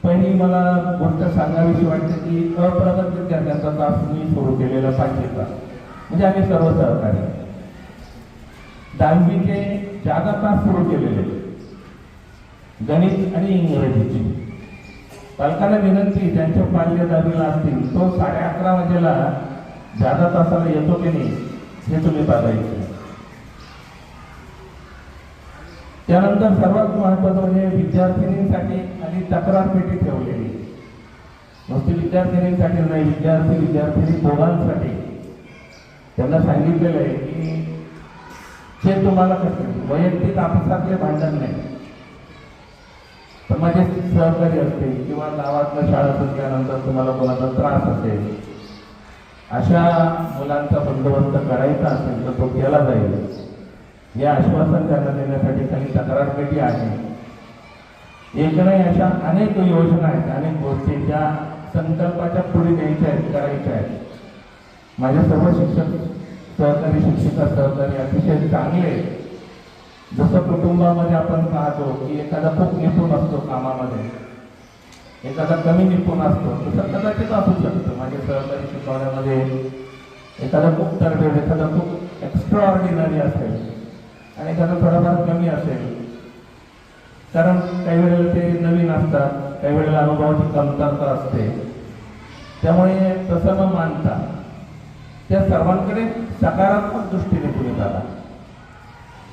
पहिली मला गोष्ट सांगावीशी वाटते की अप्रगत विद्यार्थ्यांचा तास मी सुरू केलेला पाचवीचा, म्हणजे आम्ही सर्व सहकारी 10वीचे जादा तास सुरू केलेले गणित आणि इंग्रजीची. पालकांना विनंती, ज्यांचे पाल्य 10वीला असतील तो 11:30 वाजेला जादा तासाला येतो की नाही हे तुम्ही बघायचे. त्यानंतर सर्वात महत्त्वाचं म्हणजे विद्यार्थिनींसाठी आणि तक्रार पेटी ठेवलेली. नुसती विद्यार्थिनींसाठी नाही, विद्यार्थिनी दोघांसाठी. त्यांना सांगितलेलं आहे की जे तुम्हाला कसं वैयक्तिक आपसातले भांडण नाही, तर माझे सहकारी असतील किंवा गावातल्या शाळा सुटल्यानंतर तुम्हाला कोणाचा त्रास असेल, अशा मुलांचा बंदोबस्त करायचा असेल तर तो केला जाईल हे आश्वासन करण्यात येण्यासाठी काही तक्रार पेटी आहे. एक नाही, अशा अनेक योजना आहेत, अनेक गोष्टी ज्या संकल्पाच्या पुढे द्यायच्या आहेत, करायच्या आहेत. माझे सर्व शिक्षक सहकारी, शिक्षिका सहकारी अतिशय चांगले. जसं कुटुंबामध्ये आपण पाहतो की एखादा खूप निपुण असतो कामामध्ये, एखादा कमी निपुण असतो, तसं कदाचित असू शकतं. माझे सहकारी शिकवण्यामध्ये एखादा खूप तरबेज, एखादा खूप एक्स्ट्रा ऑर्डिनरी असेल आणि एखादा थोडाफार कमी असेल. कारण काही वेळेला ते नवीन असतात, काही वेळेला अनुभवाची कमतरता असते. त्यामुळे तसं न मानता त्या सर्वांकडे सकारात्मक दृष्टीने तुम्ही जाता.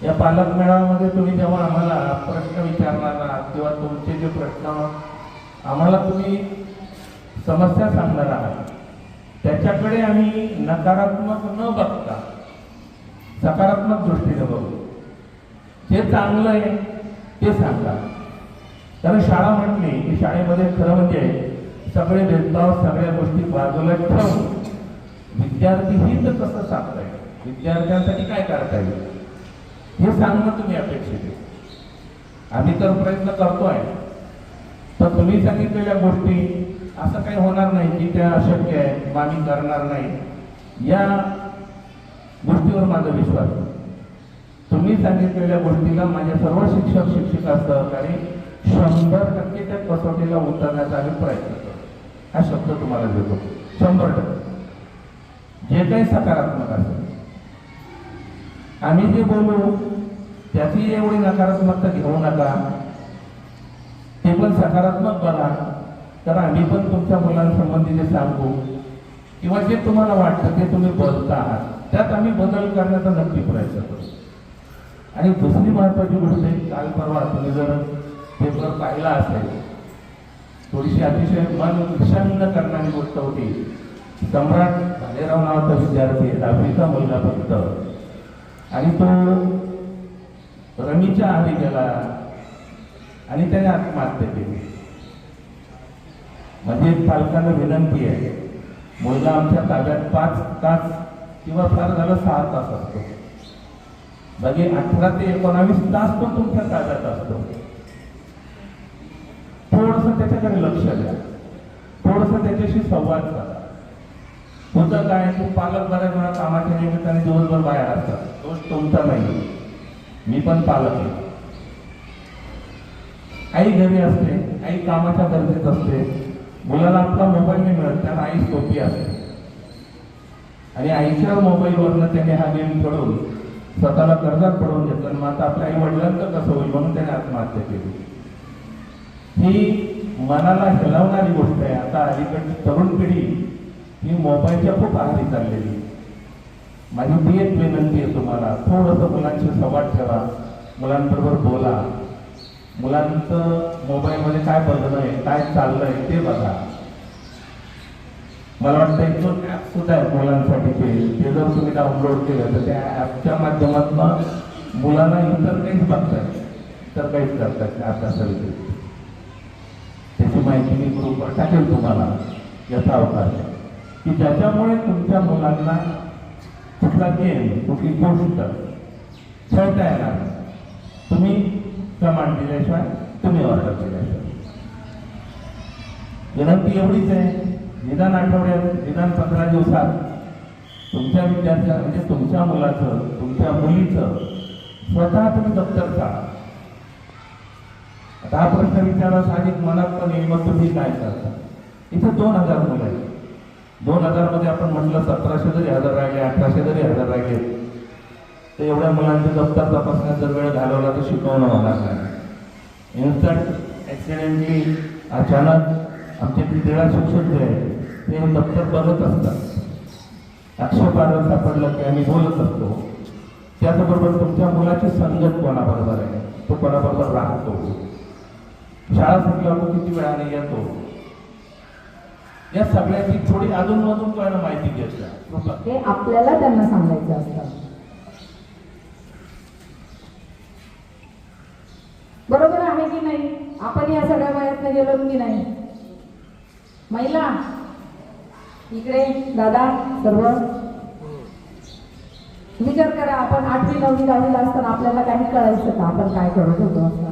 या पालक मेळाव्यामध्ये तुम्ही जेव्हा आम्हाला प्रश्न विचारणार आहात किंवा तुमचे जे प्रश्न आम्हाला तुम्ही समस्या सांगणार आहात, त्याच्याकडे आम्ही नकारात्मक न बघता सकारात्मक दृष्टीने बघू. जे चांगलं आहे ते सांगा. कारण शाळा म्हटली की शाळेमध्ये खरं म्हणजे सगळे भेदभाव, सगळ्या गोष्टी बाजूला ठेवून विद्यार्थी हित कसं साधताय, विद्यार्थ्यांसाठी काय करता येईल हे सांगणं तुम्ही अपेक्षित आहे. आम्ही तर प्रयत्न करतोय, तर तुम्ही सांगितलेल्या गोष्टी असं काही होणार नाही की त्या अशक्य आहे, आम्ही करणार नाही, या गोष्टीवर माझा विश्वास आहे. तुम्ही सांगितलेल्या गोष्टीला माझ्या सर्व शिक्षक शिक्षिका सहकारी 100% त्या कसोटीला उतरण्याचा आम्ही प्रयत्न करतो. हा शब्द तुम्हाला देतो, 100%. जे काही सकारात्मक असेल, आम्ही जे बोलू त्याची एवढी नकारात्मकता घेऊ नका, ते पण सकारात्मक बघा. तर आम्ही पण तुमच्या मुलांसंबंधी जे सांगू किंवा जे तुम्हाला वाटतं ते तुम्ही बोलता आहात, त्यात आम्ही बदल करण्याचा नक्की प्रयत्न करू. आणि दुसरी महत्त्वाची गोष्ट आहे, काल परवा तुम्ही जर पेपर पाहिला असेल, थोडीशी अतिशय मन विषण्ण करणारी गोष्ट होती. सम्राट भालेराव नावाचा विद्यार्थी, 10वीचा मुलगा फक्त, आणि तो रमीच्या आधी गेला आणि त्याने आत्महत्या केली. म्हणजे पालकांना विनंती आहे, मुलगा आमच्या ताब्यात 5 तास किंवा फार झालं 6 तास असतो, म्हणजे 18 ते 19 तास तो तुमच्या ताब्यात असतो. थोडंसं त्याच्याकडे लक्ष द्या, थोडंसं त्याच्याशी संवाद साधा. तुझं काय, तू पालक बऱ्याच वेळा कामाच्या निमित्ताने दिवसभर बाहेर असतात, दोष तुमचा नाही, मी पण पालक आहे. आई घरी असते, आई कामाच्या गरजेत असते, मुलाला आपला मोबाईल नाही मिळत, त्याला आई सोपी असते आणि आईच्या मोबाईलवरनं त्याने हा गेम खेळून स्वतःला कर्जात पडवून घेतलं आणि मग आता आपल्या आई वडिलांचं कसं होईल म्हणून त्याने आत्महत्या केली. ही मनाला हेलावणारी गोष्ट आहे. आता अलीकडची तरुण पिढी ही मोबाईलच्या खूप आहारी चाललेली. माझी ती एक विनंती आहे तुम्हाला, थोडंसं मुलांशी संवाद ठेवा, मुलांबरोबर बोला, मुलांचं मोबाईलमध्ये काय बघणं आहे, काय चाललंय ते बघा. मला वाटतं 1-2 ॲप सुद्धा आहेत मुलांसाठीचे, ते जर तुम्ही डाउनलोड केलं तर त्या ॲपच्या माध्यमातून मुलांना इतर काहीच बघताय तर काहीच करतात अभ्यासाव्यतिरिक्त. त्याची माहिती मी ग्रुपवर टाकेल तुम्हाला, याचा अवकाश आहे की ज्याच्यामुळे तुमच्या मुलांना कुठला गेम, कुठली गोष्ट खेळता येणार. तुम्ही कमांड दिल्याशिवाय, तुम्ही ऑर्डर केल्याशिवाय. विनंती एवढीच आहे, निदान आठवड्यात, निदान 15 दिवसात तुमच्या विद्यार्थ्या म्हणजे तुमच्या मुलाचं, तुमच्या मुलीचं स्वतः तुम्ही दप्तर काढा. आता हा प्रश्न विचारा साहजिक मनात पण येईल, मग तुम्ही काय करता. इथं 2000 मुलं आहेत. 2000 मध्ये आपण म्हटलं 1700 जरी हजर राहिले, 1800 जरी हजर राहिले, तर एवढ्या मुलांचे दप्तर तपासण्यात जर वेळ घालवला तर शिकवणं होणार नाही. इन्स्टंट ॲक्सिडेंटली अचानक आमचे क्रीडा शिक्षक जे आहेत ते दप्तर बघत असतात. आक्षेपार्ह सापडलं की आम्ही बोलत असतो. त्याचबरोबर तुमच्या मुलाची संगत कोणाबरोबर आहे, तो कोणाबरोबर राहतो, शाळा सुटल्यावर तो किती वेळाने येतो, या सगळ्याची थोडी अधूनमधून पण माहिती घ्यायची. हे आपल्याला त्यांना सांगायचं असतं. बरोबर आहे की नाही? आपण या सगळ्या वयातनं गेलो की नाही? महिला इकडे, दादा, सर्व विचार करा. आपण 8वी 9वी 10वीला असताना आपल्याला काही कळायचं का आपण काय करत होतो असं?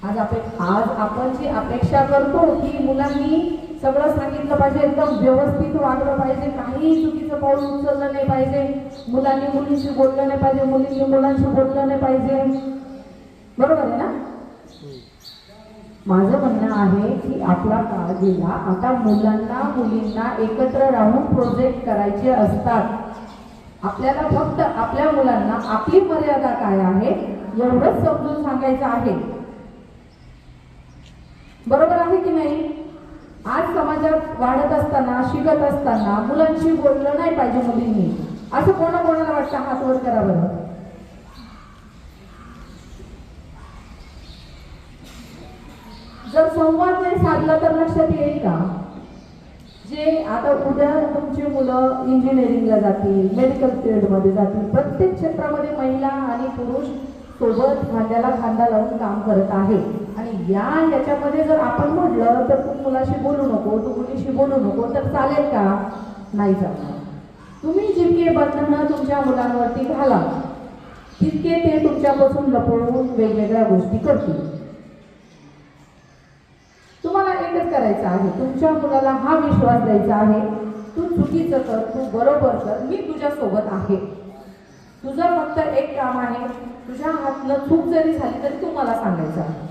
आज आपण जी अपेक्षा करतो की मुलांनी सगळं सांगितलं पाहिजे, एकदम व्यवस्थित वागलं पाहिजे, काही चुकीचं पाऊल उचललं नाही पाहिजे, मुलांनी मुलींशी बोललं नाही पाहिजे, मुलींनी मुलांशी बोललं नाही पाहिजे. बरोबर आहे ना? माझं म्हणणं आहे की आपला काळ गेला. आता मुलांना मुलींना एकत्र राहून प्रोजेक्ट करायचे असतात. आपल्याला फक्त आपल्या मुलांना आपली मर्यादा काय आहे एवढंच समजून सांगायचं आहे. बरोबर आहे की नाही? आज समाजात वाढत असताना, शिकत असताना मुलांशी बोललं नाही पाहिजे मुलींनी, असं कोणाला वाटतं? हात वर करा बरं. जर संवाद नाही साधला तर लक्षात येईल का? जे आता उद्या तुमची मुलं इंजिनिअरिंगला जातील, मेडिकल फील्डमध्ये जातील, प्रत्येक क्षेत्रामध्ये महिला आणि पुरुष सोबत खांद्याला खांदा लावून काम करत आहे. आणि याच्यामध्ये जर आपण म्हटलं तर तू मुलाशी बोलू नको, तू मुलीशी बोलू नको, तर चालेल का? नाही चालणार. तुम्ही जितके बंधनं तुमच्या मुलांवरती घाला तितके ते तुमच्यापासून लपवून वेगवेगळ्या गोष्टी करतील. तुम्हाला एकच करायचं आहे, तुमच्या मुलाला हा विश्वास द्यायचा आहे, तू चुकीचं कर, तू बरोबर कर, मी तुझ्या सोबत आहे. तुझं फक्त एक काम आहे, तुझ्या हातनं चूक जरी झाली तरी तू मला सांगायचं आहे.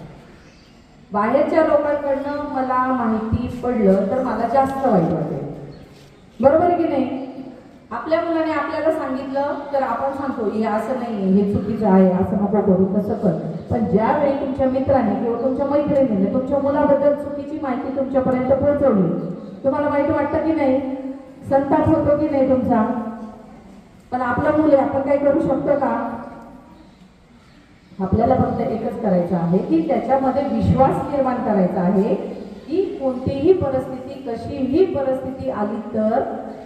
बाहेरच्या लोकांकडनं मला माहिती पडलं तर मला जास्त वाईट वाटेल. बरोबर आहे की नाही? आपल्या मुलाने आपल्याला सांगितलं तर आपण सांगतो हे असं नाही, हे चुकीचं आहे, असं नको करू, तसं कर. पण ज्यावेळी तुमच्या मित्राने किंवा तुमच्या मैत्रिणीने तुमच्या मुलाबद्दल चुकीची माहिती तुमच्यापर्यंत पोहोचवली, तुम्हाला वाईट वाटतं की नाही? संताप होतो की नाही तुमचा? पण आपलं मुले आपण काही करू शकतो का? आपल्याला फक्त एकच करायचं आहे की त्याच्यामध्ये विश्वास निर्माण करायचा आहे की कोणतीही परिस्थिती, कशीही परिस्थिती आली तर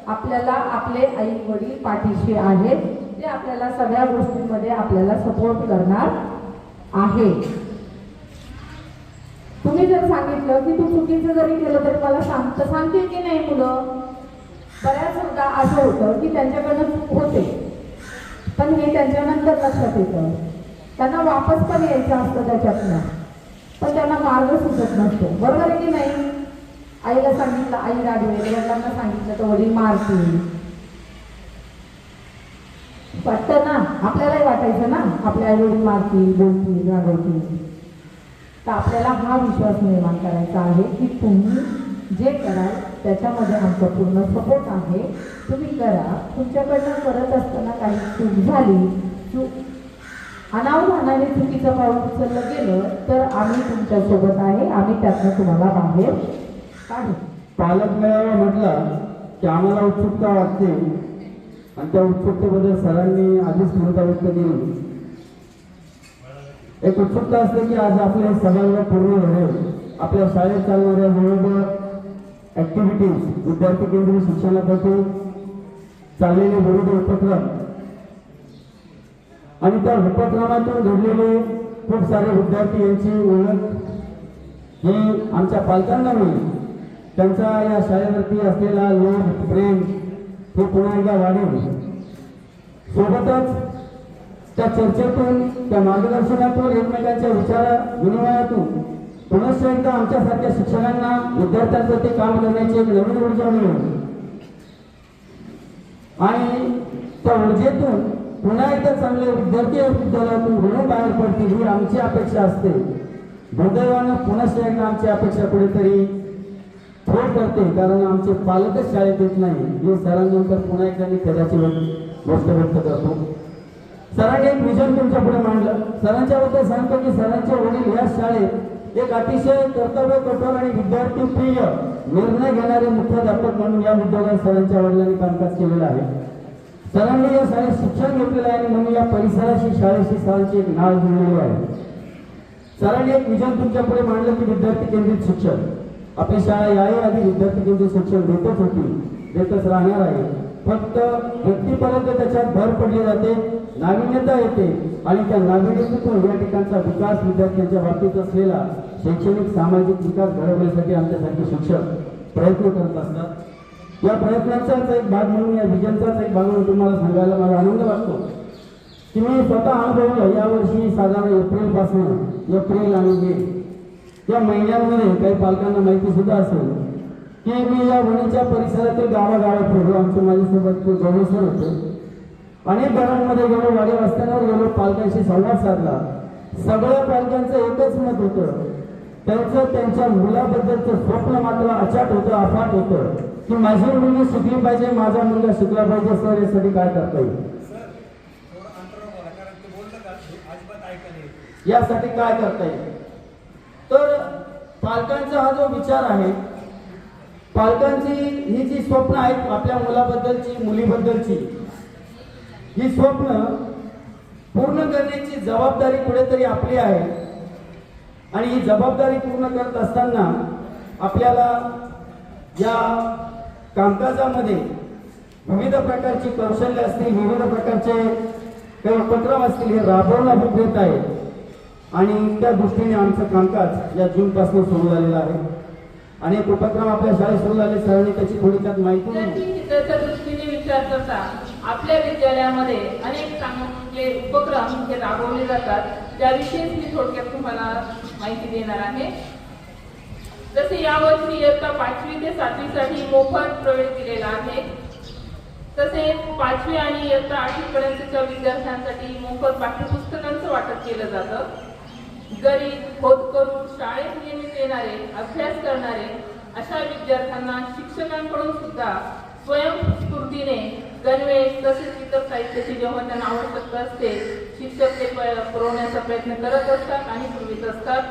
आपल्याला आपले आई वडील पाठीशी आहेत, ते आपल्याला सगळ्या गोष्टींमध्ये आपल्याला सपोर्ट करणार आहे. तुम्ही जर सांगितलं की तू चुकीचं जरी केलं तरी मला सांगतील की नाही मुलं. बऱ्याचदा असं होतं की त्यांच्याकडनं चूक होते, पण हे त्यांच्यानंतर लक्षात येतं. त्यांना वापस पण यायचं असतं त्याच्यातनं, पण त्यांना मार्ग सुचत नसतो. बरोबर आहे की नाही. आईला सांगितलं आई रागवेल, वडिलांना सांगितलं तर वडील मारतील. वाटतं ना, आपल्यालाही वाटायचं ना आपले आई वडील मारतील, बोलतील, रागवतील. तर आपल्याला हा विश्वास निर्माण करायचा आहे की तुम्ही जे कराल त्याच्यामध्ये आमचा पूर्ण सपोर्ट आहे, तुम्ही करा. तुमच्याकडनं करत असताना काही चूक झाली, अनावधानाने चुकीचं पाऊल उचललं गेलं तर आम्ही तुमच्यासोबत आहे, आम्ही त्यातनं तुम्हाला बाहेर काढू. पालक मेळावा म्हटला की आम्हाला उत्सुकता वाटते आणि त्या उत्सुकतेबद्दल सरांनी आधीच मत व्यक्त केली. एक उत्सुकता असते की आज आपले हे सभागृह पूर्ण झाले. आपल्या शाळेत चालणाऱ्या विविध ऍक्टिव्हिटीज, विद्यार्थी केंद्रीय शिक्षणासाठी चाललेले विविध उपक्रम आणि त्या उपक्रमातून घडलेले खूप सारे विद्यार्थी यांची ओळख ही आमच्या पालकांना मिळेल. त्यांचा या शाळेवरती असलेला लोभ, प्रेम हे पुन्हा एकदा वाढेल. सोबतच त्या चर्चेतून, त्या मार्गदर्शनातून, एकमेकांच्या विचार विनिमयातून पुनश्च एकदा आमच्यासारख्या शिक्षकांना विद्यार्थ्यांचं ते काम करण्याची एक नवीन ऊर्जा मिळेल आणि त्या ऊर्जेतून पुन्हा एकदा चांगले विद्यार्थी विद्यालयातून घडून बाहेर पडतील ही आमची अपेक्षा असते. दुर्दैवानं पुनश्च एकदा आमची अपेक्षा कुठेतरी थोड करते, कारण आमचे पालकच शाळेत येत नाही. हे सरांनंतर पुन्हा एकदा मी त्याची गोष्ट व्यक्त करतो. सरांनी एक विजन तुमच्या पुढे मांडलं. सरांच्याबद्दल सांगतो की सरांचे वडील या शाळेत एक अतिशय कर्तव्य कठोर आणि विद्यार्थी प्रिय निर्णय घेणारे मुख्याध्यापक म्हणून या विद्यालयात सरांच्या वडिलांनी कामकाज केलेलं आहे. सरांनी या शाळेत शिक्षण घेतलेलं आहे आणि म्हणून या परिसराशी, शाळेशी सरांची एक नाळ जुळलेली आहे. सरांनी एक विजन तुमच्या पुढे मांडलं की विद्यार्थी केंद्रित शिक्षण. आपली शाळा याही आधी विद्यार्थी केंद्रित शिक्षण देतच होती, देतच राहणार आहे. फक्त व्यक्तीपर्यंत त्याच्यात भर पडली जाते, नाविन्यता येते आणि त्या नाविन्यतेतून या ठिकाणचा विकास, विद्यार्थ्यांच्या बाबतीत असलेला शैक्षणिक सामाजिक विकास घडवण्यासाठी आमच्यासारखे शिक्षक प्रयत्न करत असतात. या प्रयत्नांचाच एक भाग म्हणून, या विजनचाच एक भाग म्हणून तुम्हाला सांगायला मला आनंद वाटतो की मी स्वतः अनुभवलं. यावर्षी साधारण एप्रिल आणि मे या महिन्यांमध्ये काही पालकांना माहिती सुद्धा असेल की मी या वणीच्या परिसरातील गावागावात फिरलो. आमच्या माझ्यासोबत गौरवसर होते. अनेक घरांमध्ये गेलो, वाडी रस्त्यांवर गेलो, पालकांशी संवाद साधला. सगळ्या पालकांचं एकच मत होतं, त्यांच्या मुलाबद्दलचं स्वप्न मात्र अचाट होतं, अफाट होतं की माझी मुलगी शिकली पाहिजे, माझा मुलगा शिकला पाहिजे. सर यासाठी काय करता येईल, यासाठी काय करता येईल. तर पालकांचा हा जो विचार आहे, पालकांची ही जी स्वप्न आहेत आपल्या मुलाबद्दलची, मुलीबद्दलची, ही स्वप्न पूर्ण करण्याची जबाबदारी कुठेतरी आपली आहे. आणि ही जबाबदारी पूर्ण करत असताना आपल्याला या कामकाजामध्ये विविध प्रकारची कौशल्य असतील, विविध प्रकारचे काही उपक्रम असतील, हे राबवणं येत आहे. आणि त्या दृष्टीने आमचं कामकाज या जूनपासून सुरू झालेलं आहे. अनेक उपक्रम आपल्या शाळेत सुरू झाले. सरांनी त्याची थोडक्यात माहिती त्याच्या दृष्टीने विचार करता आपल्या विद्यालयामध्ये अनेक चांगले उपक्रम हे राबवले जातात, त्याविषयी मी थोडक्यात तुम्हाला माहिती देणार आहे. जसे यावर्षी इयत्ता 5वी ते 7वी साठी मोफत प्रवेश दिलेला आहे. तसेच 5वी आणि इयत्ता 8वी पर्यंतच्या विद्यार्थ्यांसाठी मोफत पाठ्यपुस्तकांचं वाटप केलं जातं. गरीब, खोदकरू, शाळेत नियमित येणारे, अभ्यास करणारे अशा विद्यार्थ्यांना शिक्षकांकडून सुद्धा स्वयंस्फूर्तीने गणवेश तसेच इतर साहित्याची जेव्हा त्यांना आवश्यकता असते, शिक्षक ते पुरवण्याचा प्रयत्न करत असतात आणि पुरवित असतात.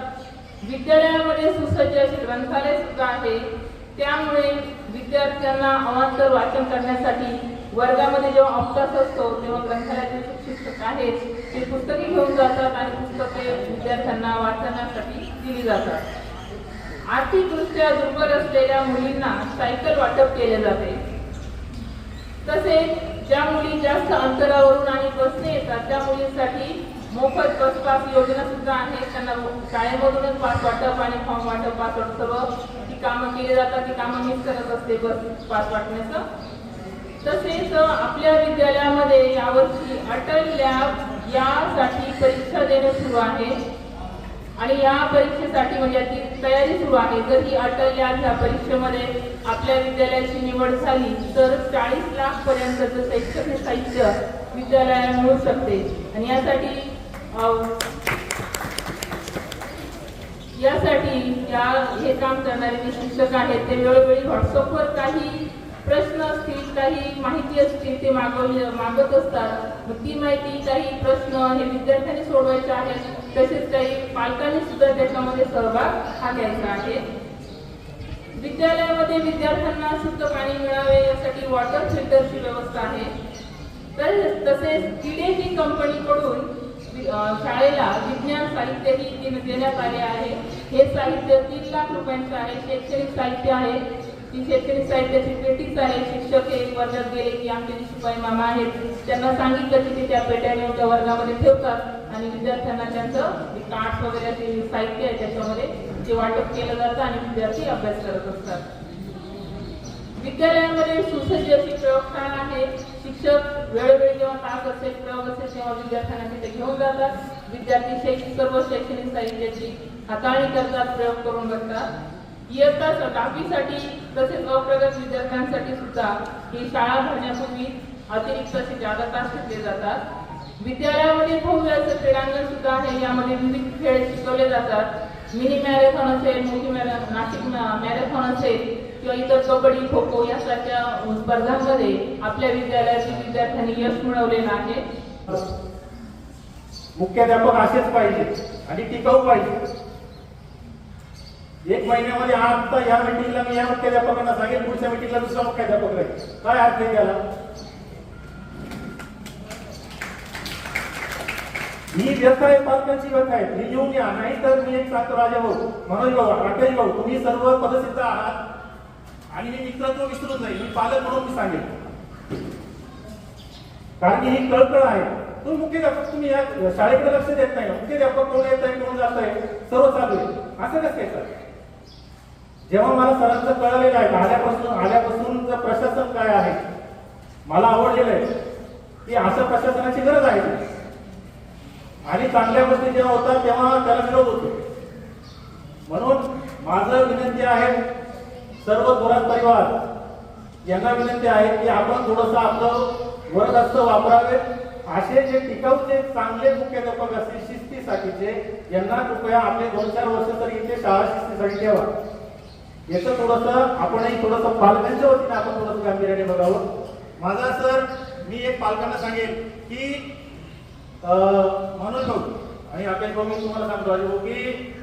विद्यालयामध्ये सुसज्ज असे ग्रंथालय सुद्धा आहे. त्यामुळे विद्यार्थ्यांना अवांतर वाचन करण्यासाठी वर्गामध्ये जेव्हा अभ्यास असतो तेव्हा ग्रंथालयाचे शिक्षक आहेत ते पुस्तके घेऊन जातात आणि पुस्तके विद्यार्थ्यांना वाचण्यासाठी दिली जातात। आर्थिकदृष्ट्या दुर्बल असलेल्या मुलींना सायकल वाटप केले जाते। तसेच ज्या मुली जास्त अंतरावरून आणि बसने येतात त्या मुलींसाठी मोफत बस पास योजना सुद्धा आहे। त्यांना शाळेमधूनच पास वाटप आणि फॉर्म वाटप पास वाटप सर्व ती कामं केली जातात। ती कामं मीच करत असते बस पास वाटण्याचं। तसेच आपल्या विद्यालयामध्ये यावर्षी अटल लॅब यासाठी परीक्षा देणे सुरू आहे आणि या परीक्षेसाठी म्हणजे याची तयारी सुरू आहे। जर ही अटल लॅब ह्या परीक्षेमध्ये आपल्या विद्यालयाची निवड झाली तर 40 लाख पर्यंतचं शैक्षणिक साहित्य विद्यालयाला मिळू शकते आणि यासाठी हे काम करणारे जे शिक्षक आहेत ते वेळोवेळी व्हॉट्सअपवर काही प्रश्न असतील काही माहिती असतील ते मागत असतात। ती माहिती काही प्रश्न हे विद्यार्थ्यांनी सोडवायचे आहेत। तसेच काही पालकांनी सुद्धा त्याच्यामध्ये सहभाग हा घ्यायचा आहे। विद्यालयामध्ये विद्यार्थ्यांना शुद्ध पाणी मिळावे यासाठी वॉटर फिल्टरची व्यवस्था आहे। तसेच किडेजी कंपनीकडून शाळेला विज्ञान साहित्यही देण्यात आले आहे। हे साहित्य 3 लाख रुपयांचे आहे। शैक्षणिक साहित्य आहे। ती शैक्षणिक साहित्याची पेटीच आहे। शिक्षक एक वर्गात गेले की आमचे जे शिपाई मामा आहेत त्यांना सांगितलं की ते त्या पेट्या नेऊन त्या वर्गामध्ये ठेवतात आणि विद्यार्थ्यांना त्यांचं कार्ड्स वगैरे असे साहित्य आहे त्याच्यामध्ये ते वाटप केलं जातं आणि विद्यार्थी अभ्यास करत असतात। विद्यालयामध्ये सुसज्ज अशी प्रयोगशाळा आहे। शिक्षक वेळोवेळी जेव्हा तास असेल प्रयोग असेल तेव्हा विद्यार्थ्यांना तिथे घेऊन जातात। विद्यार्थी सर्व शैक्षणिक साहित्याची हाताळणी करतात, प्रयोग करून बघतात। इयत्ता 10वीसाठी तसेच अप्रगत विद्यार्थ्यांसाठी सुद्धा ही शाळा भरण्यापूर्वी अतिरिक्त असे जादा तास घेतले जातात। विद्यालयामध्ये भव्य असं क्रीडांगण सुद्धा आहे। यामध्ये विविध खेळ शिकवले जातात। मिनी मॅरेथॉन असेल, मोठी नाशिक मॅरेथॉन असेल किंवा इतर कबड्डी खो खो यासारख्या स्पर्धांमध्ये आपल्या विद्यालयातील विद्यार्थ्यांनी यश मिळवलेलं आहे। मुख्याध्यापक असेच पाहिजे आणि टिकाऊ पाहिजे। 1 महिन्यामध्ये आता या मीटिंगला मी या मुख्याध्यापकांना सांगेल, पुढच्या मीटिंगला दुसरा मुख्याध्यापक राहील। काय अर्थ आहे त्याला? ही व्यथा आहे, पालकांची व्यथा आहे। ही लिहून या, नाही तर मी एक सांगतो राजाभाऊ, मनोज भाऊ, राकेश भाऊ, तुम्ही सर्व पदसिद्ध आहात आणि मी मित्रत्व विसरून नाही, मी पालक म्हणून मी सांगेन, कारण की ही कळकळ आहे। तुम्ही मुख्याध्यापक तुम्ही या शाळेकडे लक्ष देत नाही। मुख्याध्यापक कोण येत आहे कोण जात आहे सर्व चालू आहे, असं कसं काय सर? जेव्हा मला सरांचं कळलेलं आहे आल्यापासून प्रशासन काय आहे मला आवडलेलं आहे की असं प्रशासनाची गरज आहे आणि चांगल्या गोष्टी जेव्हा होतात तेव्हा त्याला विरोध होतो। म्हणून माझं विनंती आहे सर्व थोरात परिवार यांना विनंती आहे की आपण थोडंसं आपलं वर्गस्थ वापरावे। असे जे टिकाऊ जे चांगले मुख्याध्यापक असतील शिस्तीसाठीचे यांना कृपया आपले 2-4 वर्ष तरी इथे शाळा शिस्तीसाठी ठेवा। याचं थोडंसं आपणही थोडंसं पालकांच्या वतीने आपण थोडंसं गांभीर्याने बघावं। माझा सर मी एक पालकांना सांगेल की मनोज भाऊ आणि राकेश भाऊ, मी तुम्हाला सांगतो राजू की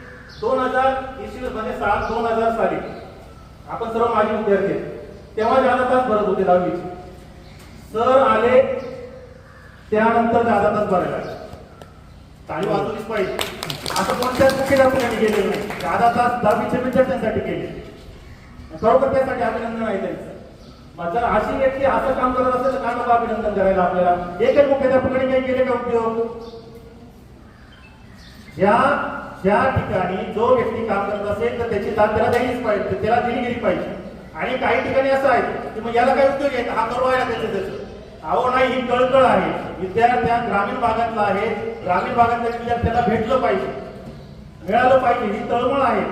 2000 साली आपण सर्व माजी विद्यार्थी तेव्हा जादा तास भरत होते 10वीचे। सर आले त्यानंतर जादा तास भरायला ताली वाजवलीच पाहिजे। असं कोणत्याच मुख्याध्यापकांनी केलेलं नाही। जादा तास 10वीच्या विद्यार्थ्यांसाठी केले, खरोखर त्यासाठी अभिनंदन आहे त्यांचं। जर अशी व्यक्ती असं काम करत असेल तर का नको अभिनंदन करायला आपल्याला? एकच मुख्याध्यापकाने काही केले का उपयोग? ज्या ठिकाणी जो व्यक्ती काम करत असेल तर त्याची दाद त्याला द्यायलीच पाहिजे, त्याला दिली गेली पाहिजे। आणि काही ठिकाणी असं आहे की मग याला काय उपयोग आहे, हा करवायला त्याचं अहो नाही, ही कळकळ आहे। विद्यार्थ्या ग्रामीण भागातला आहे, ग्रामीण भागातल्या विद्यार्थ्याला भेटलं पाहिजे, मिळालं पाहिजे, ही तळमळ आहे।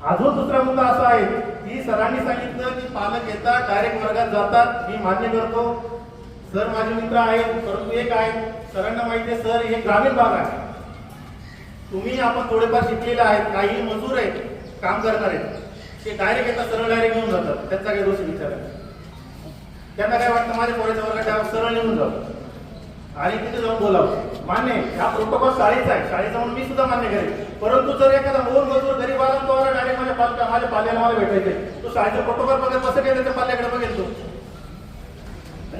अजून दुसरा मुद्दा असा आहे की सरांनी सांगितलं की पालक येतात डायरेक्ट वर्गात जातात, मी मान्य करतो। सर माझे मित्र आहेत, परंतु एक आहे सरांना माहिती आहे सर हे ग्रामीण भाग आहे, तुम्ही आपण थोडेफार शिकलेले आहेत, काही मजूर आहेत काम करणारे ते डायरेक्ट येतात, सरळ डायरेक्ट घेऊन जातात, त्यांचा काही दोष विचारायचा। त्यांना काय वाटतं माझ्या पोराच्या वर्गात सरळ निघून जाऊ आणि तिथे जाऊन बोलावं। मान्य हा प्रोटोकॉल शाळेचा आहे, शाळेचा म्हणून मी सुद्धा मान्य करेन। परंतु जर एखादा मूल मजूर गरीब आला तो डायरेक्ट माझ्या पाल्याला मला भेटायचे, तो शाळेचा प्रोटोकॉल बघत कसं काय त्याच्या पाल्याकडे बघेल तो?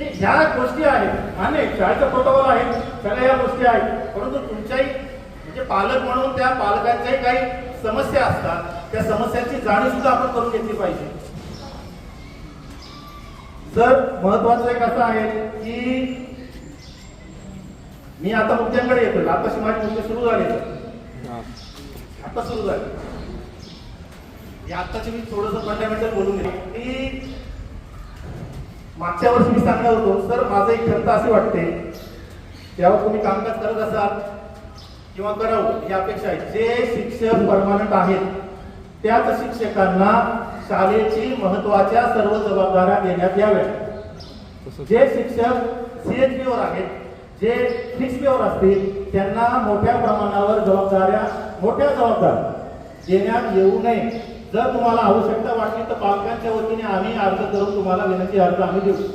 म्हणजे ह्या गोष्टी आहेत, मान्य शाळेचा प्रोटोकॉल आहे, सगळ्या ह्या गोष्टी आहेत, परंतु तुमच्याही म्हणजे पालक म्हणून त्या पालकांच्याही काही समस्या असतात, त्या समस्यांची जाणीव सुद्धा आपण करून घेतली पाहिजे. सर, महत्वाचं एक असं आहे की मी आता मुद्द्यांकडे येतो. आताशी माझे मुद्दे सुरू झाले, आता सुरू झाले. आताचे मी थोडंसं फंडामेंटल बोलून घेतो की मागच्या वर्षी मी सांगणार होतो सर, माझं एक खंत अशी वाटते, त्यावर तुम्ही कामकाज करत असाल किंवा करावं ही अपेक्षा आहे. जे शिक्षक परमनंट आहेत त्याच शिक्षकांना शाळेची महत्वाच्या सर्व जबाबदाऱ्या देण्यात याव्या. जे शिक्षक CHP वर आहेत, जे फिक्स पेवर असतील, त्यांना मोठ्या प्रमाणावर मोठ्या जबाबदाऱ्या देण्यात येऊ नये. जर तुम्हाला आवश्यकता वाटली तर पालकांच्या वतीने आम्ही अर्ज करून तुम्हाला विनंती अर्ज आम्ही देऊ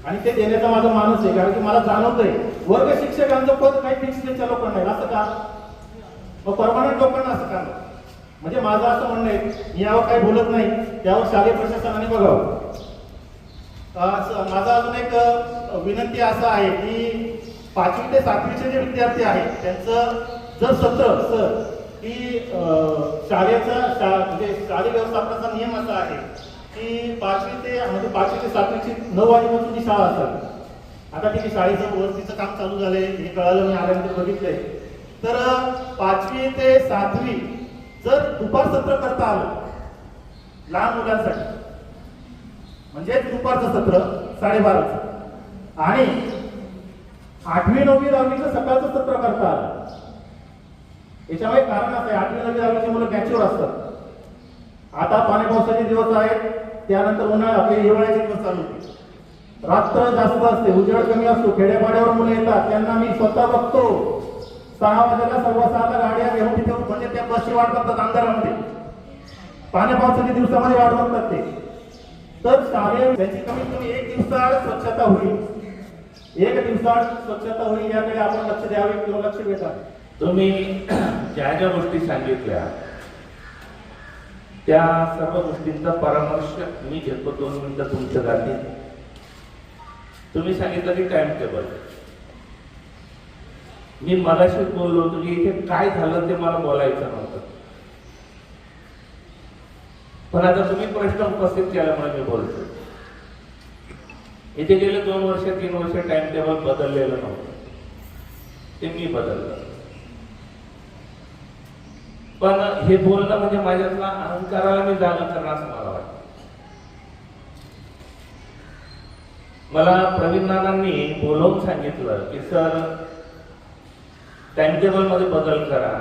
आणि ते देण्याचा माझा मानस आहे. कारण की मला जाणवतंय वर्ग शिक्षकांचं पद काही फिक्स बेंचच्या लोकांना आहे, असं का? मग परमनंट लोकांना असं का? म्हणजे माझं असं म्हणणं आहे, मी यावर काही बोलत नाही, त्यावर शालेय प्रशासनाने बघावं. माझा अजून एक विनंती असं आहे की 5वी ते 7वीचे जे विद्यार्थी आहेत त्यांचं जर सत्र सर की म्हणजे शालेय व्यवस्थापनाचा नियम असा आहे की 5वी ते 7वीची 9 वाजेपासून शाळा असतात. आता ठीक आहे, शाळेचं वस्तीचं काम चालू झालंय हे कळालं, मी आल्यानंतर बघितलंय. तर 5वी ते 7वी जर दुपार सत्र करता आलं लहान मुलांसाठी, म्हणजे दुपारचं सत्र 12:30 आणि 8वी 9वी 10वीचं सकाळचं सत्र करता आलं. याच्यामुळे कारण असं आहे, 8वी 9वी 10वीची मुलं मॅच्युअर असतात. आता पाणी पावसाचे दिवस आहेत, त्यानंतर उन्हाळा आपले हिवाळ्याचे दिवस चालू होते, रात्र जास्त असते, उजेड कमी असतो, खेड्यापाड्यावर मुलं येतात, त्यांना मी स्वतः बघतो 6 वाजेला 6:15 गाड्या घेऊन तिथे म्हणजे त्या बसची वाट बघतात अंधारामध्ये, पाण्या पावसाच्या दिवसामध्ये वाट बघतात ते. तर शालेय त्याची कमीत कमी 1 दिवसाआड स्वच्छता होईल, 1 दिवसाआड स्वच्छता होईल याकडे आपण लक्ष द्यावे किंवा लक्ष द्यावे. तुम्ही ज्या ज्या गोष्टी सांगितल्या त्या सर्व गोष्टींचा परामर्श मी घेतो. 2 मिनिटं तुमच्या जाती. तुम्ही सांगितलं की टाइम टेबल, मी मगाशीच बोललो होतो की इथे काय झालं ते मला बोलायचं नव्हतं, पण आता तुम्ही प्रश्न उपस्थित केल्यामुळे मी बोलतो. इथे गेले 2 वर्ष 3 वर्ष टाइम टेबल बदललेलं नव्हतं, ते मी बदललं. पण हे बोलणं म्हणजे माझ्यातला अहंकाराला मी जागा करणं असं मला वाटतं. मला प्रवीण नानांनी बोलवून सांगितलं की सर टाइम टेबल मध्ये बदल करा,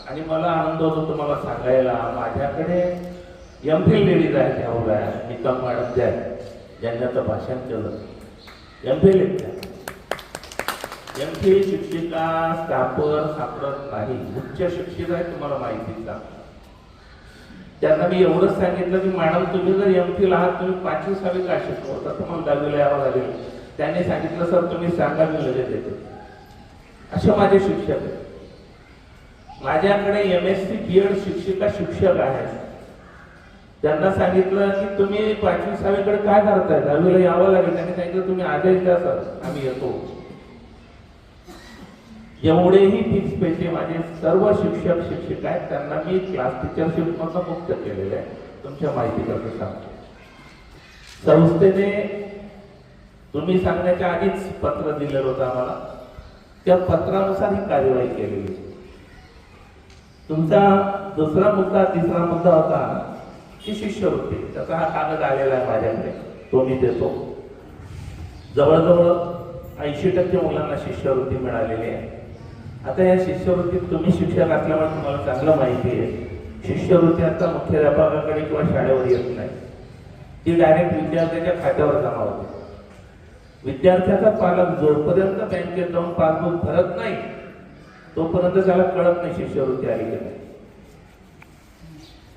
आणि मला आनंद होतो तुम्हाला सांगायला. माझ्याकडे MPhil लेडीज आहेत, ह्या उभ्या निकम मॅडम ज्या ज्यांचं भाषण केलं, MPhil MPhil शिक्षिका स्टाफवर सापडत नाही, उच्च शिक्षित आहे, तुम्हाला माहितीच आहे. त्यांना मी एवढंच सांगितलं की मॅडम तुम्ही जर MPhil आहात, तुम्ही 5वी 6वी का शिकवता, तुम्हाला 10वीला यावं लागेल. त्यांनी सांगितलं सर तुम्ही सांगा, मी लगेच येते. असे माझे शिक्षक आहेत. माझ्याकडे MSc BEd शिक्षिका शिक्षक आहेत, त्यांना सांगितलं की तुम्ही 5वी 6वीकडे काय करताय, 10वीला यावं लागेल. त्यांनी सांगितलं तुम्ही आदेश द्या सर, आम्ही येतो. एवढेही फिक्स पैसे माझे सर्व शिक्षक शिक्षिका आहेत, त्यांना मी क्लास टीचरशिप मधून मुक्त केलेले आहे. तुमच्या माहितीकरता सांगतो, संस्थेने तुम्ही सांगण्याच्या आधीच पत्र दिलेलं होतं आम्हाला, त्या पत्रानुसार ही कार्यवाही केलेली. तुमचा दुसरा मुद्दा, तिसरा मुद्दा होता की शिष्यवृत्ती. त्याचा हा कागद आलेला आहे माझ्याकडे, तो मी देतो. जवळजवळ 80% मुलांना शिष्यवृत्ती मिळालेली आहे. आता या शिष्यवृत्तीत तुम्ही शिक्षक असल्यामुळे तुम्हाला चांगलं माहिती आहे, शिष्यवृत्ती आता मुख्याध्यापकाकडे किंवा शाळेवर येत नाही, ती डायरेक्ट विद्यार्थ्याच्या खात्यावर जमा होते. विद्यार्थ्याचा पालक जोपर्यंत बँकेत जाऊन पासबुक भरत नाही तोपर्यंत त्याला कळत नाही शिष्यवृत्ती आली की नाही.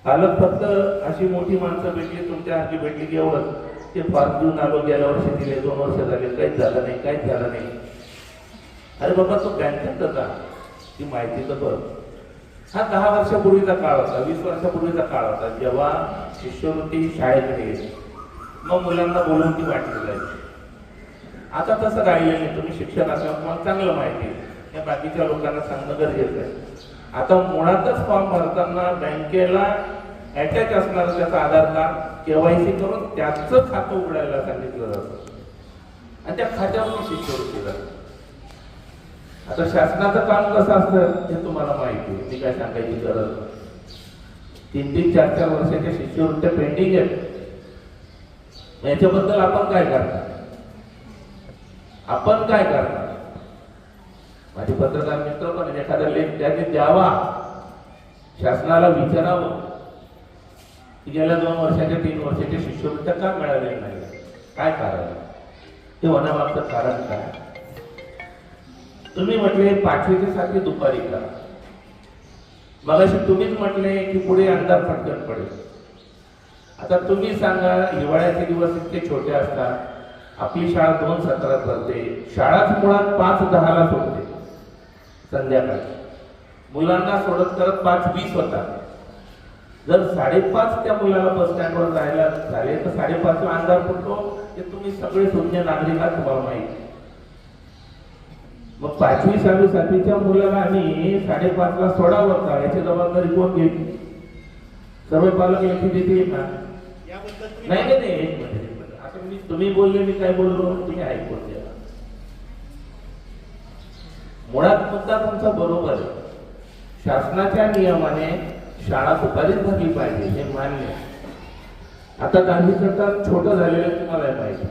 पालक फक्त अशी मोठी माणसं भेटली, तुमच्या हाती भेटली की एवढंच, ते फॉर्म देऊन आलो, गेल्या वर्षी दिले, 2 वर्ष झाले, काहीच झालं नाही, काहीच झालं नाही. अरे बाबा तो बँकेत होता, ती माहिती तर बघ. हा 10 वर्षापूर्वीचा काळ होता, 20 वर्षापूर्वीचा काळ होता, जेव्हा शिष्यवृत्ती शाळेकडे येते, मग मुलांना बोलून ती वाटली जायची. आता तसं राहिलेलं नाही. तुम्ही शिक्षक असल्यावर तुम्हाला चांगलं माहिती आहे, हे बाकीच्या लोकांना सांगणं गरजेचं आहे. आता मुळातच फॉर्म भरताना बँकेला अटॅच असणारं त्याचं आधार कार्ड केवायसी करून त्याचं खातं उघडायला सांगितलं जातं आणि त्या खात्यावरती शिष्यवृत्ती जाते. आता शासनाचं काम कसं असतं हे तुम्हाला माहिती आहे, मी काय सांगायची गरज नाही. 3-3, 4-4 वर्षाच्या शिष्यवृत्त्या पेंडिंग आहेत. याच्याबद्दल आपण काय करणार? आपण काय करणार? माझे पत्रकार मित्र पण एखादा लेख त्याने द्यावा, शासनाला विचारावं की गेल्या 2 वर्षाच्या 3 वर्षाच्या शिष्यवृत्त्या का मिळालेल्या नाही, काय कारण? ते होण्यामागचं कारण काय? तुम्ही म्हटले 5वी ते 7वी दुपारी करा. मगाशी तुम्हीच म्हटले की पुढे अंधार फटकन पडेल. आता तुम्ही सांगा, हिवाळ्याचे दिवस इतके छोटे असतात, आपली शाळा 2 सत्रात भरते, शाळाच मुळात 5:10ला सुटते संध्याकाळी, मुलांना सोडत करत 5:20 होतात. जर 5:30 त्या मुलाला बस स्टँडवर जायला झाले तर 5:30ला अंधार पडतो, हे तुम्ही सगळे शून्य नागरिक आहात, तुम्हाला माहिती. मग 5वी, 6वी, 7वीच्या मुलाला आम्ही 5:30ला सोडावं का, याची जबाबदारी कोण घेईल? सर्व पालक लेखी देतील ना? याबद्दल नाही नाही, एक मिनिट. आता तुम्ही बोलले, मी काय बोललो तुम्ही ऐकून घ्या. मुळात मुद्दा तुमचा बरोबर आहे. शासनाच्या नियमाने शाळा दुपारीच भरली पाहिजे, हे मान्य आहे. आता 10वीचं टर्म छोटं झालेलं तुम्हाला माहिती.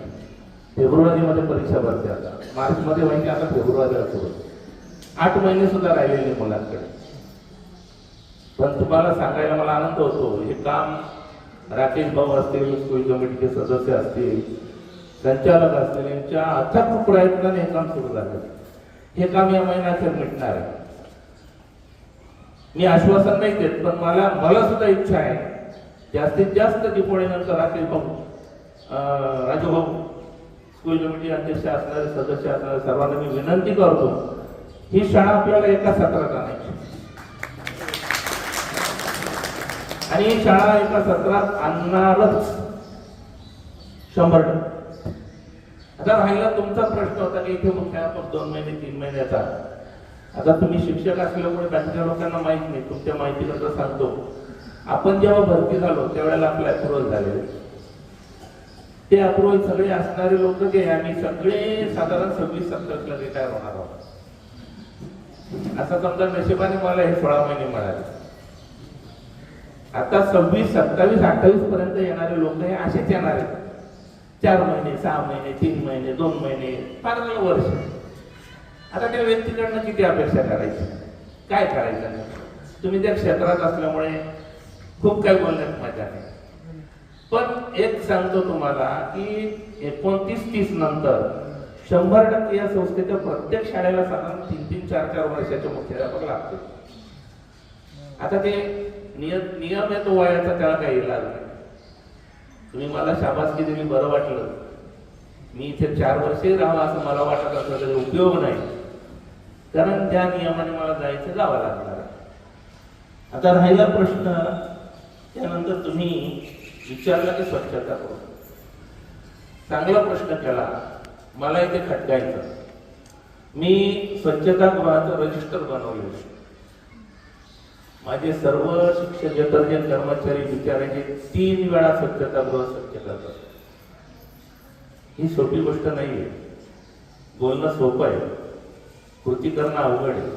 फेब्रुवारीमध्ये परीक्षा भरते, आता मार्चमध्ये व्हायची, आता फेब्रुवारीला सुरू. 8 महिने सुद्धा राहिलेले मुलांकडे. पण तुम्हाला सांगायला मला आनंद होतो, हे काम राकेश भाऊ असतील, स्कूल कमिटीचे सदस्य असतील, संचालक असतील, यांच्या अथक प्रयत्नाने हे काम सुरू झालं. हे काम या महिन्यात मिटणार आहे. मी आश्वासन नाही देत, पण मला सुद्धा इच्छा आहे जास्तीत जास्त दिपोळीनंतर राकेश भाऊ, राजू भाऊ, स्कूल कमिटी अध्यक्ष असणारे, सदस्य असणारे सर्वांना मी विनंती करतो, ही शाळा आपल्याला एका सत्रात आणायची आणि ही शाळा एका सत्रात आणणारच 100%. आता राहिला तुमचा प्रश्न होता की इथे मुख्याध्यापक 2 महिने 3 महिन्याचा. आता तुम्ही शिक्षक असल्यामुळे बाकीच्या लोकांना माहित नाही, तुमच्या माहितीकरता सांगतो. आपण जेव्हा भरती झालो त्यावेळेला आपलं अप्रुव्हल झालेलं, ते अप्रुव्हल सगळे असणारे लोक जे आम्ही सगळे साधारण 26-27 ला रिटायर होणार आहोत. असं समजा नशिबाने मला हे 16 महिने मिळाले. आता 26, 27, 28 पर्यंत येणारे लोक हे असेच येणार आहेत. 4 महिने, 6 महिने, 3 महिने, 2 महिने, फार वर्ष. आता त्या व्यक्तीकडनं किती अपेक्षा करायची, काय करायचं नाही. तुम्ही त्या क्षेत्रात असल्यामुळे खूप काही बोलण्यात मजा आहे. पण एक सांगतो तुम्हाला की 29-30 नंतर 100% या संस्थेच्या प्रत्येक शाळेला साधारण 3-3, 4-4 वर्षाचे मुख्याध्यापक लागतो. आता ते नियम आहे तो वयाचा, त्याला काही इलाज नाही. तुम्ही मला शाबासकी दिली, बरं वाटलं. मी इथे 4 वर्षे राहावं असं मला वाटत असलं तरी उपयोग नाही, कारण त्या नियमाने मला जावं लागणार. आता राहिला प्रश्न त्यानंतर तुम्ही विचारला की स्वच्छता करू. चांगला प्रश्न केला. मला इथे खटकायचं. मी स्वच्छतागृहाचं रजिस्टर बनवलं. माझे सर्व शिक्षक डिटर्जंट कर्मचारी विचारायचे 3 वेळा स्वच्छतागृह स्वच्छ करतात. ही सोपी गोष्ट नाहीये. बोलणं सोपं आहे, कृती करणं अवघड आहे.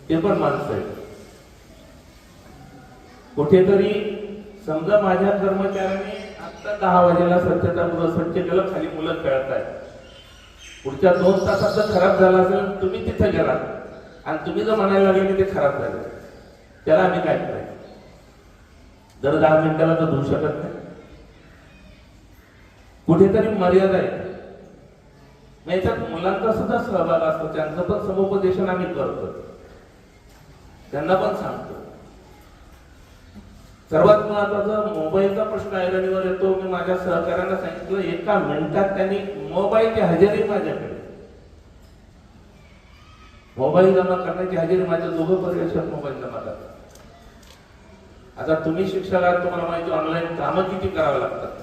ते पण माणसं आहे. कुठेतरी समजा माझ्या कर्मचाऱ्यांनी आता 10 वाजेला स्वच्छतागृह स्वच्छ केलं, खाली मुलं खेळत आहेत. पुढच्या 2 तासात जर खराब झाला असेल, तुम्ही तिथे गेलात आणि तुम्ही जर म्हणायला लागले की ते खराब झाले, त्याला आम्ही काय करायचं? दर 10 मिनिटाला तर धुवू शकत नाही. कुठेतरी मर्यादा आहे. याच्यात मुलांचा सुद्धा सहभाग असतो. त्यांचं पण समुपदेशन आम्ही करतो, त्यांना पण सांगतो. सर्वात महत्वाचा मोबाईलचा प्रश्न ऐरणीवर येतो. मी माझ्या सहकार्यांना सांगितलं, 1 मिनिटात त्यांनी मोबाईलची हजेरी माझ्याकडे, मोबाईल जमा करण्याची हजेरी माझ्या दोघं पर्यवेक्षक मोबाईल जमा करतात. आता तुम्ही शिक्षक आहात, तुम्हाला माहिती ऑनलाईन कामं किती करावं लागतात.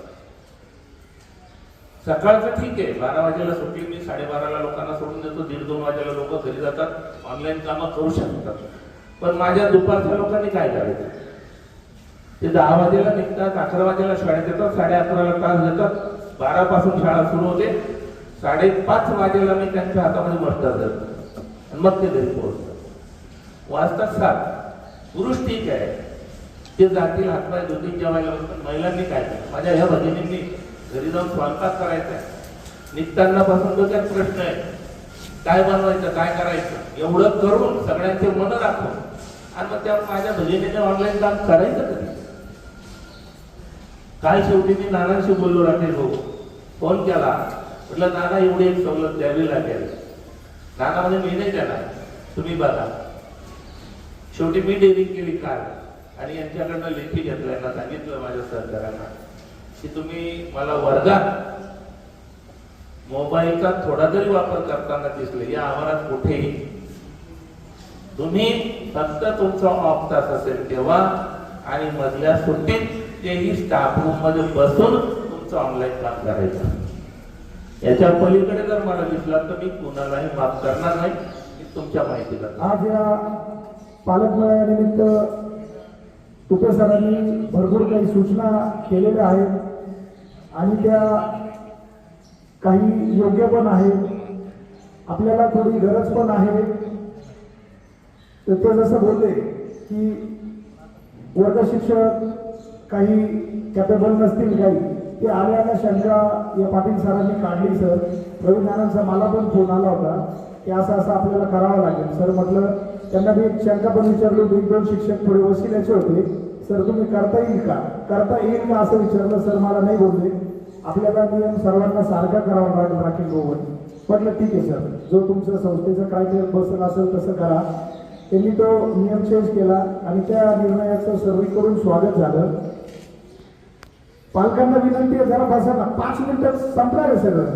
सकाळचं ठीक आहे, 12 वाजेला सुटली मी 12:30ला लोकांना सोडून देतो, 1:30-2 वाजेला लोक घरी जातात, ऑनलाईन कामं करू शकतात. पण माझ्या दुपारच्या लोकांनी काय करायचं? ते 10 वाजेला निघतात, 11 वाजेला शाळेत येतात, 11:30ला तास देतात, 12 पासून शाळा सुरू होते, 5:30 वाजेला मी त्यांच्या हातामध्ये मस्टर देतो आणि मग ते घरी पोहोचतात. वाजतात 7. पुरुष ठीक आहे, ते जातील हातपाय धुतील जेवायला बसतात. महिलांनी काय केलं? माझ्या ह्या भगिनींनी घरी जाऊन स्वयंपाक करायचा आहे, निघताना पासून डोक्यात प्रश्न आहे, काय बनवायचं, काय करायचं, एवढं करून सगळ्यांचे मन राखून आणि मग त्या माझ्या भगिनीने ऑनलाईन काम करायचं कधी? काल शेवटी मी नानांशी बोललो, राकेश भाऊ फोन केला, म्हटलं नाना एवढी एक सवलत द्यावी लागेल. नाना म्हणजे मी नाही देणार, तुम्ही बघा. शेवटी मी डेअरिंग केली काल आणि यांच्याकडनं लेखी घेतल्यानं सांगितलं माझ्या सहकाऱ्यांना की तुम्ही मला वर्गात मोबाईलचा थोडा जरी वापर करताना दिसले या आवारात कुठेही, तुम्ही फक्त तुमचा ऑफ तास असेल तेव्हा आणि मधल्या सुट्टीत तेही स्टाफ रूम मध्ये बसून तुमचं ऑनलाईन काम करायचं. याच्या पलीकडे जर मला दिसला तर मी कुणालाही माफ करणार नाही. तुमच्या माहितीला आज या पालक मेळाव्यानिमित्त तुपे सरांनी भरपूर काही सूचना केलेल्या आहेत आणि त्या काही योग्य पण आहेत, आपल्याला थोडी गरज पण आहे. तर ते जसं बोलले की वर्ग शिक्षक काही कॅपेबल नसतील, काही ते आल्यानं शंका या पाटील सरांनी काढली. सर प्रवीण नानांचा मला पण फोन आला होता की असं असं आपल्याला करावं लागेल. सर म्हटलं, त्यांना मी एक शंका पण विचारली, 1-2 शिक्षक थोडे वशिल्याचे होते, सर तुम्ही करता येईल का, करता येईल का असं विचारलं. सर मला नाही बोलले, आपल्याला नियम सर्वांना सारखा करावा लागेल राखील गोवन. म्हटलं ठीक आहे सर, जो तुमचं संस्थेचं काय बसल असेल तसं करा. त्यांनी तो नियम चेंज केला आणि त्या निर्णयाचं सर्वीकडून स्वागत झालं. पालकांना विनंती आहे, जरा बसा ना, 5 मिनिटात संपणार आहे सगळं.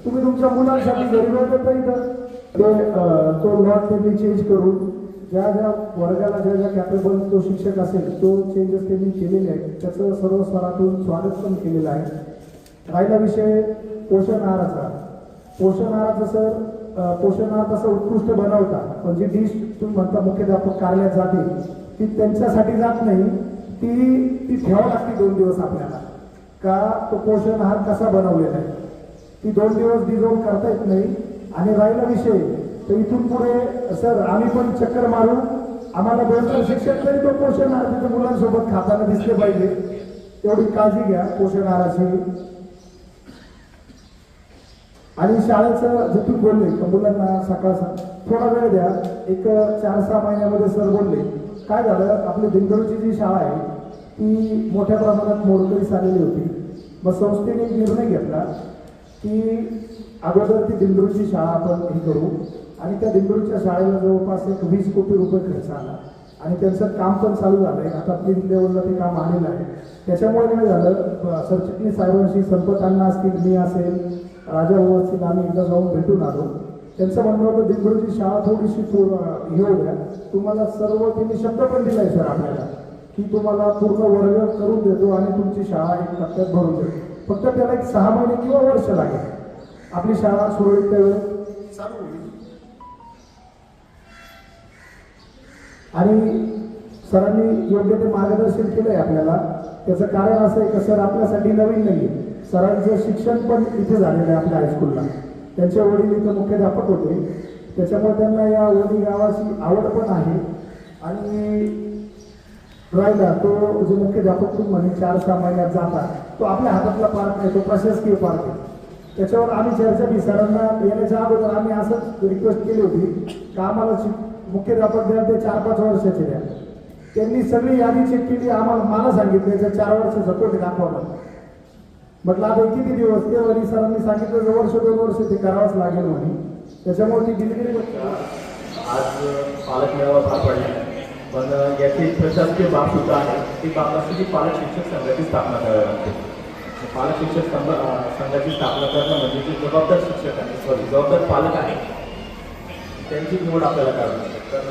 तुम्ही तुमच्या मुलांसाठी घरी येता इथं तो लॉट त्यांनी चेंज करून ज्या ज्या वर्गाला ज्या ज्या कॅपेबल तो शिक्षक असेल तो चेंजेस त्यांनी केलेले आहेत. त्याचं सर्व स्तरातून स्वागत पण केलेलं आहे. राहिला विषय पोषण आहाराचा. पोषण आहाराचं सर, पोषण आहार तसं उत्कृष्ट बनवता, पण जी डिश तुम्ही म्हणता मुख्याध्यापक कार्यालयात जाते ती त्यांच्यासाठी जात नाही, ती ठेवावं लागते 2 दिवस आपल्याला. का तो पोषण आहार कसा बनवलेला आहे ती 2 दिवस डिझॉल्व करता येत नाही. आणि राहिला विषय तर इथून पुढे सर आम्ही पण चक्कर मारू, आम्हाला 2 शिक्षक तरी तो पोषण आहार तिथे मुलांसोबत खाताना दिसले पाहिजे, तेवढी काळजी घ्या पोषण आहाराची. आणि शाळेचं जे तुम्ही बोलले की मुलांना सकाळ थोडा वेळ द्या, एक 4-6 महिन्यामध्ये सर बोलले काय झालं, आपली दिंडोरीची जी शाळा आहे ती मोठ्या प्रमाणात मोडकळीस आलेली होती. मग संस्थेने एक निर्णय घेतला की अगोदर ती दिंडोरीची शाळा आपण हे करू आणि त्या दिंडोरीच्या शाळेला जवळपास एक 20 कोटी रुपये खर्च आला आणि त्यांचं काम पण चालू झालंय. आता 3 लेवलला ते काम आलेलं आहे. त्याच्यामुळे काय झालं, सरचिटणीस साहेबांशी संपत अण्णा असतील, मी असेल, राजा भाऊ असतील, आम्ही एकदा जाऊन भेटून आलो. त्यांचं म्हणणं होतं दिंडोरीची शाळा थोडीशी हे होऊ द्या, तुम्हाला सर्व त्यांनी शब्द पण दिलाय सर आपल्याला की तुम्हाला पूर्ण वर्ग करून देतो आणि तुमची शाळा 1 टप्प्यात भरून देतो. फक्त त्याला एक 6 महिने किंवा वर्ष लागेल, आपली शाळा सुरळीत त्यावेळेस चालू होईल. आणि सरांनी योग्य ते मार्गदर्शन केलंय आपल्याला. त्याचं कारण असं आहे की सर आपल्यासाठी नवीन नाही आहे, सरांचं शिक्षण पण इथे झालेलं आहे आपल्या हायस्कूलला. त्यांचे वडील इथं मुख्याध्यापक होते, त्याच्यामुळे त्यांना या वडी गावाची आवड पण आहे. आणि राहिला तो जो मुख्याध्यापक तुम्ही म्हणे 4-6 महिन्यात जाता, तो आपल्या हातातला पार्क आहे, तो प्रशासकीय पार्क आहे. त्याच्यावर आम्ही चर्चा केली. सरांना येण्याच्या अगोदर आम्ही असंच रिक्वेस्ट केली होती का आम्हाला मुख्याध्यापक द्या ते 4-5 वर्षाचे द्या. त्यांनी सगळी यादी चेक केली, आम्हाला मला सांगितलं याच्या 4 वर्षाचा कोटी दाखवला. म्हटलं आता किती दिवस, ते वरी सरांनी सांगितलं 1-2 वर्ष ते करावंच लागेल म्हणे. त्याच्यामुळे ती दिलगिरी आज पालक मेळावा पार पडला, पण याची प्रशासकीय बाब सुद्धा आहे. ती बाब असते की पालक शिक्षक संघाची स्थापना करावी लागते. पालक शिक्षक संघाची स्थापना करणं म्हणजे जे जबाबदार शिक्षक आहे, जबाबदार पालक आहे, त्यांची निवड आपल्याला करावी लागते. तर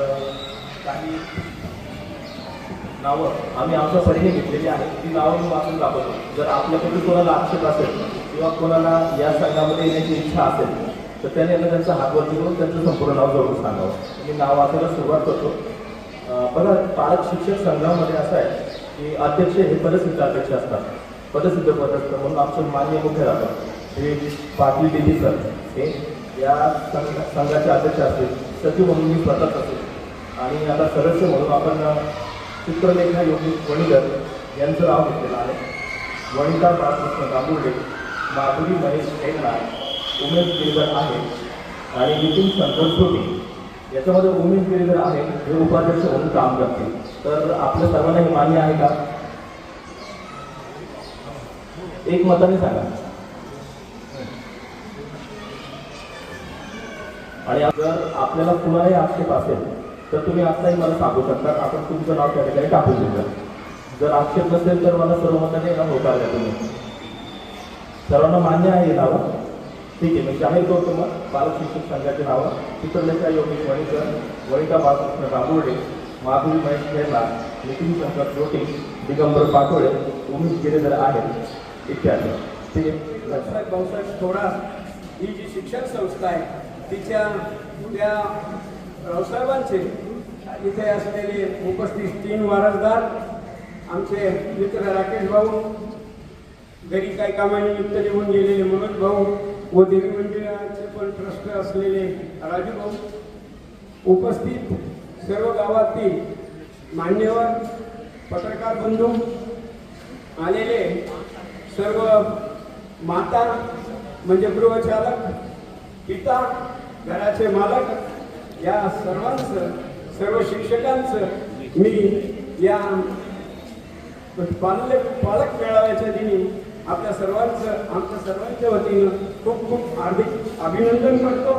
काही नावं आम्ही आमच्या परीने घेतलेली आहे. ती नावं मी वाचून दाखवतो. जर आपल्यापैकी कोणाला आक्षेप असेल किंवा कोणाला या संघामध्ये येण्याची इच्छा असेल तर त्याने त्यांचा हात वरती करून त्यांचं संपूर्ण नाव जरूर सांगावं. मी नाव वाचायला सुरुवात करतो. बघा, पालक शिक्षक संघामध्ये असं आहे की अध्यक्ष हे पदसिद्ध अध्यक्ष असतात. पदसिद्ध पद असतं म्हणून आमचे मान्य मुख्य राहतात हे पाटील दिदी सर हे या संघाचे अध्यक्ष असतील. सचिव म्हणून मी स्वतःच असेल आणि आता सदस्य म्हणून आपण चित्रलेखा योगी वणीकर यांचं नाव घेतलेलं आहे. वणिता बाळकृष्ण गांगुर्डे, माधुरी महेश हेगणार, उमेश गिरधर आहे आणि नितीन शंकर सोटी याच्यामध्ये उमेश गिरधर आहे हे उपाध्यक्ष म्हणून काम करतील. तर आपल्या सर्वांना हे मान्य आहे का? एक मताने सांगा. आणि जर आपल्याला कुणालाही आक्षेप असेल तर तुम्ही आत्ताही मला सांगू शकता. आपण तुमचं नाव त्या ठिकाणी टाकून देऊ. जर आक्षेप नसेल तर मला सर्व मताने होकार द्या. तुम्ही सर्वांना मान्य आहे हे नावं? ठीक आहे. मी जाहीर करतो मग बालक शिक्षक संघाची नावं: चित्रलेखा योगेश वणीकर, वणिता बाळकृष्ण गांगुर्डे, माधुरी महेश खेरला, नितीन शंकर जोटी, दिगंबर पाटोळे, उमेश गिरेधर आहेत इत्यादी. ठीक आहे. भाऊसाहेब थोडा ही जी शिक्षण संस्था आहे तिच्या त्या रावसाहेबांचे इथे असलेले उपस्थित 3 वारसदार, आमचे मित्र राकेश भाऊ, घरी काही कामानिमित्त निघून गेलेले मनोज भाऊ व देवी मंदिराचे पण ट्रस्ट असलेले राजू भाऊ, उपस्थित सर्व गावातील मान्यवर पत्रकार बंधू, आलेले सर्व माता म्हणजे गृहचालक, पिता, घराचे मालक, या सर्वांचं, सर्व शिक्षकांचं मी या पालक मेळाव्याच्या दिनी आपल्या सर्वांचं, आमच्या सर्वांच्या वतीनं खूप खूप हार्दिक अभिनंदन करतो.